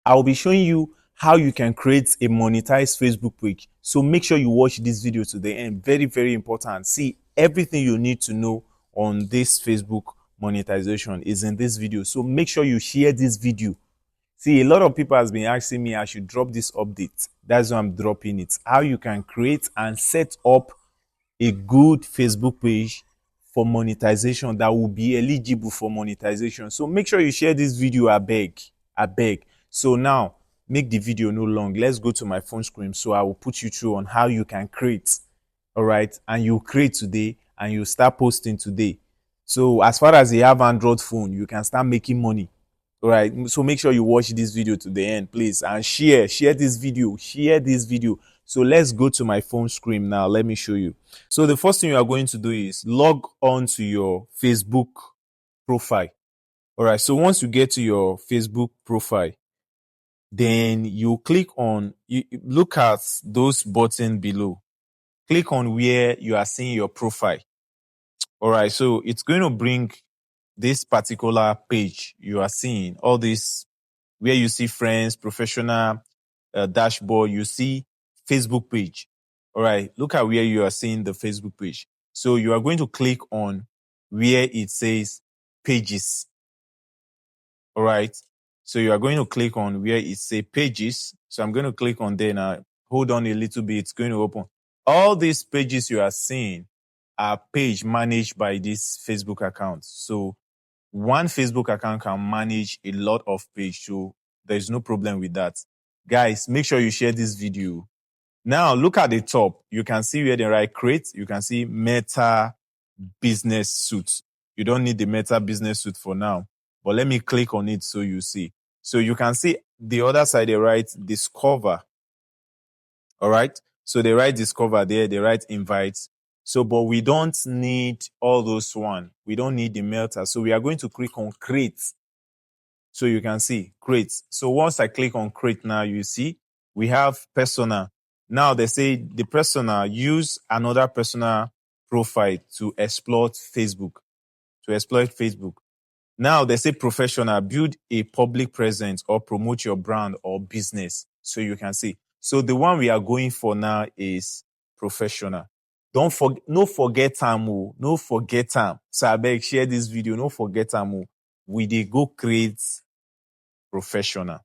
I'll be showing you how you can create a monetized Facebook page. So make sure you watch this video to the end. Very, very important. See, everything you need to know on this Facebook monetization is in this video. So make sure you share this video. See, a lot of people has been asking me I should drop this update. That's why I'm dropping it. How you can create and set up a good Facebook page for monetization that will be eligible for monetization. So make sure you share this video, I beg. I beg. So now, make the video no long. Let's go to my phone screen. So I will put you through on how you can create. All right. And you create today and you start posting today. So as far as you have Android phone, you can start making money. All right. So make sure you watch this video to the end, please, and share this video. Share this video. So let's go to my phone screen now. Let me show you. So the first thing you are going to do is log on to your Facebook profile. All right. So once you get to your Facebook profile, then you click on, you look at those buttons below. Click on where you are seeing your profile. All right. So it's going to bring this particular page you are seeing, all this where you see friends, professional, dashboard, you see Facebook page. All right. Look at where you are seeing the Facebook page. So you are going to click on where it says pages. All right. So you are going to click on where it says pages. So I'm going to click on there now. Hold on a little bit. It's going to open. All these pages you are seeing are page managed by this Facebook account. So one Facebook account can manage a lot of page. So there's no problem with that. Guys, make sure you share this video. Now look at the top. You can see where they write create. You can see Meta Business Suite. You don't need the Meta Business Suite for now, but let me click on it so you see. So you can see the other side, they write discover. All right. So they write discover there, they write invite. So, but we don't need all those one. We don't need the Meta. So we are going to click on create. So you can see create. So once I click on create now, you see we have persona. Now they say the persona use another persona profile to exploit Facebook, Now they say professional, build a public presence or promote your brand or business. So you can see. So the one we are going for now is professional. Don't forget, no forget time, no forget time. So I beg share this video, no forget time. We dey go create professional.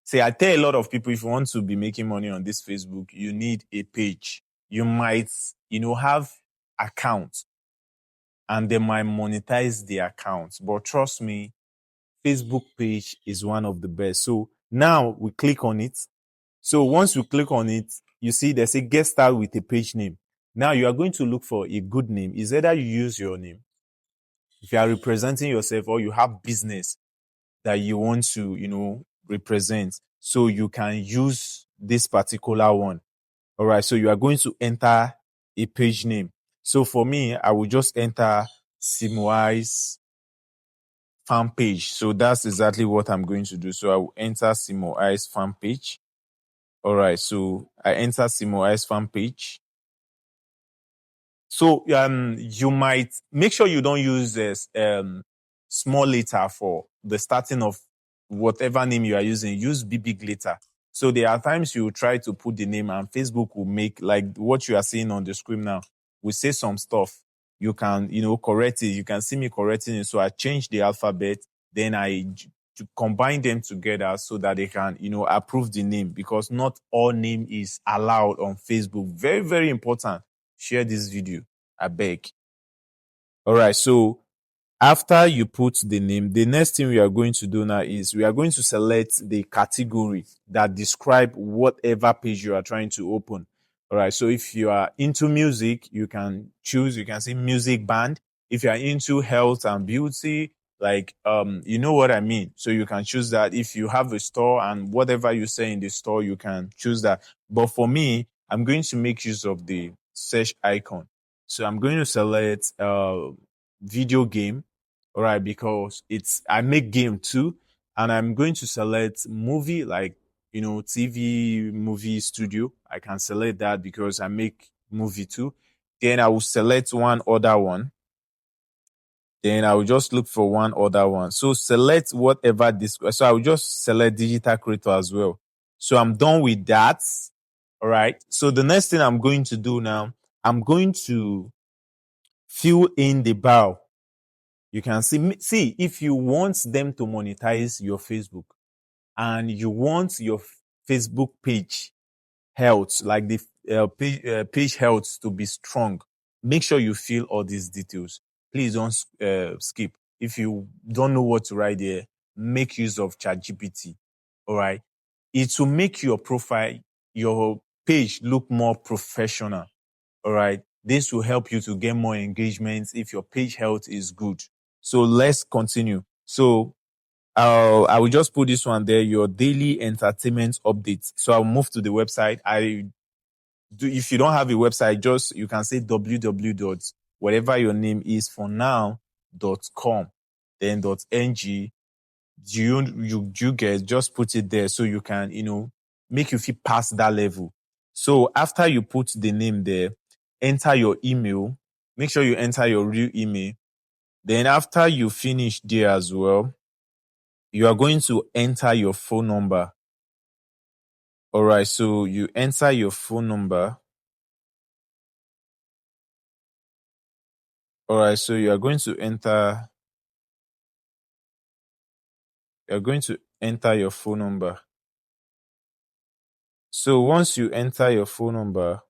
See, I tell a lot of people if you want to be making money on this Facebook, you need a page. You might, have account and they might monetize the account. But trust me, Facebook page is one of the best. So now we click on it. So once you click on it, you see they say get started with a page name. Now you are going to look for a good name. Is either you use your name, if you are representing yourself, or you have business that you want to, represent. So you can use this particular one. All right. So you are going to enter a page name. So for me, I will just enter Simoi's fan page. So that's exactly what I'm going to do. So I will enter Simoi's fan page. All right. So I enter Simoi's fan page. So you might make sure you don't use this small letter for the starting of whatever name you are using. Use big letter. So there are times you try to put the name and Facebook will make like what you are seeing on the screen now. We say some stuff. You can, correct it. You can see me correcting it. So I change the alphabet. Then to combine them together so that they can, approve the name, because not all name is allowed on Facebook. Very, very important. Share this video, I beg. All right. So after you put the name, the next thing we are going to do now is we are going to select the category that describe whatever page you are trying to open. All right. So if you are into music, you can choose, you can say music band. If you are into health and beauty, like, you know what I mean? So you can choose that. If you have a store and whatever you say in the store, you can choose that. But for me, I'm going to make use of the search icon. So I'm going to select, video game. All right, because I make game too, and I'm going to select movie, like, TV movie studio. I can select that because I make movie too. Then I will select one other one. Then I will just look for one other one. So select whatever this. So I will just select digital creator as well. So I'm done with that. All right. So the next thing I'm going to do now, I'm going to fill in the bio. You can see if you want them to monetize your Facebook and you want your Facebook page health, like the page health to be strong, make sure you fill all these details. Please don't skip. If you don't know what to write there, make use of ChatGPT. All right. It will make your profile, your page look more professional. All right. This will help you to get more engagements if your page health is good. So let's continue. So I will just put this one there, your daily entertainment updates. So I'll move to the website. If you don't have a website, just you can say www dot whatever your name is for now .com, then .ng. You get, just put it there so you can make you feel past that level. So after you put the name there, enter your email. Make sure you enter your real email. Then after you finish there as well, you are going to enter your phone number. All right, so you enter your phone number. All right, so you're going to enter your phone number. So once you enter your phone number,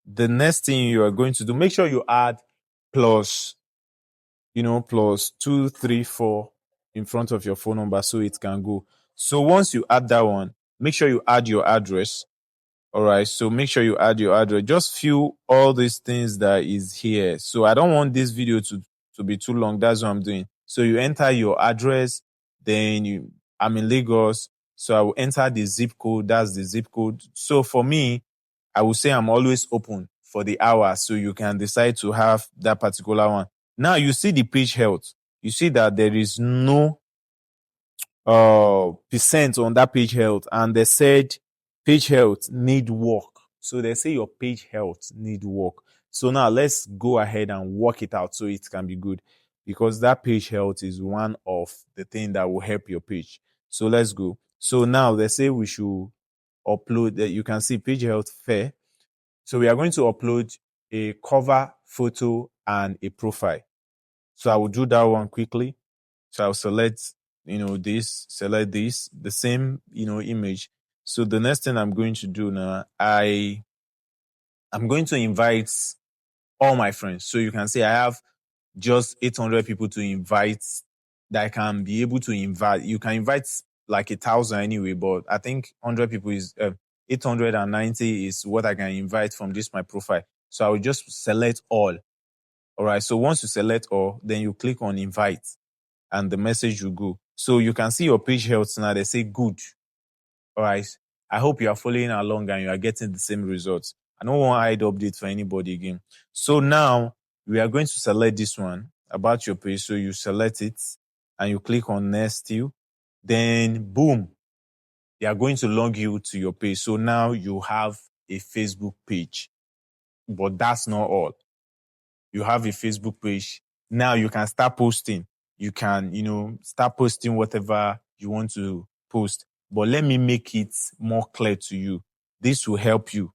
the next thing you are going to do, make sure you add plus, plus 234 in front of your phone number so it can go. So once you add that one, make sure you add your address. All right. So make sure you add your address. Just fill all these things that is here. So I don't want this video to be too long. That's what I'm doing. So you enter your address, then I'm in Lagos. So I will enter the zip code. That's the zip code. So for me, I will say I'm always open for the hour. So you can decide to have that particular one. Now you see the page health. You see that there is no percent on that page health, and they said page health need work. So they say your page health need work. So now let's go ahead and work it out so it can be good, because that page health is one of the things that will help your page. So let's go. So now they say we should upload that. You can see page health fair. So we are going to upload a cover photo and a profile. So I will do that one quickly. So I'll select, select this, the same, image. So the next thing I'm going to do now, I'm going to invite all my friends. So you can see I have just 800 people to invite that I can be able to invite. You can invite like 1,000 anyway, but I think 100 people is 890 is what I can invite from this my profile. So I will just select all. All right. So once you select all, then you click on invite and the message will go. So you can see your page health now. They say good. All right. I hope you are following along and you are getting the same results. I don't want to hide update for anybody again. So now we are going to select this one about your page. So you select it and you click on next you. Then boom, they are going to log you to your page. So now you have a Facebook page, but that's not all. You have a Facebook page. Now you can start posting. You can, start posting whatever you want to post. But let me make it more clear to you. This will help you,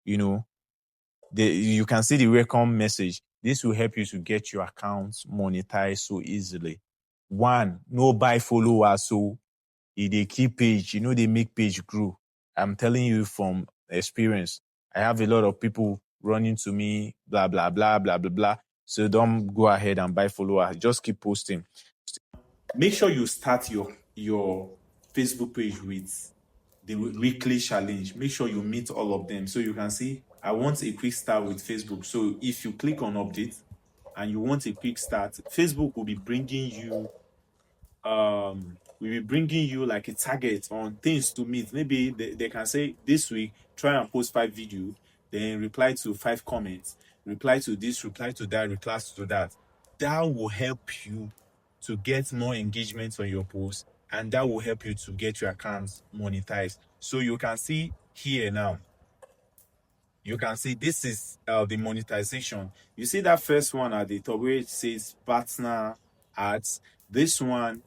you know. You can see the welcome message. This will help you to get your accounts monetized so easily. One, no buy followers. So they keep page, they make page grow. I'm telling you from experience. I have a lot of people running to me, blah, blah, blah, blah, blah, blah. So don't go ahead and buy followers. Just keep posting. Make sure you start your Facebook page with the weekly challenge. Make sure you meet all of them. So you can see, I want a quick start with Facebook. So if you click on update and you want a quick start, Facebook will be bringing you we'll be bringing you like a target on things to meet. Maybe they can say this week try and post 5 videos, then reply to 5 comments, reply to this, reply to that, reply to that. That will help you to get more engagement on your post, and that will help you to get your accounts monetized. So you can see here now, you can see this is the monetization. You see that first one at the top where it says partner ads. This one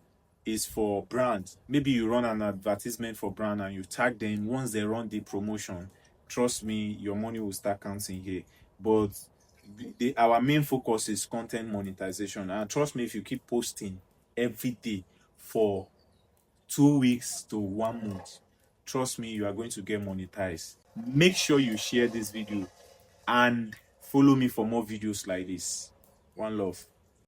is for brand. Maybe you run an advertisement for brand and you tag them. Once they run the promotion, trust me, your money will start counting here. But our main focus is content monetization, and trust me, if you keep posting every day for 2 weeks to 1 month, trust me, you are going to get monetized. Make sure you share this video and follow me for more videos like this. One love.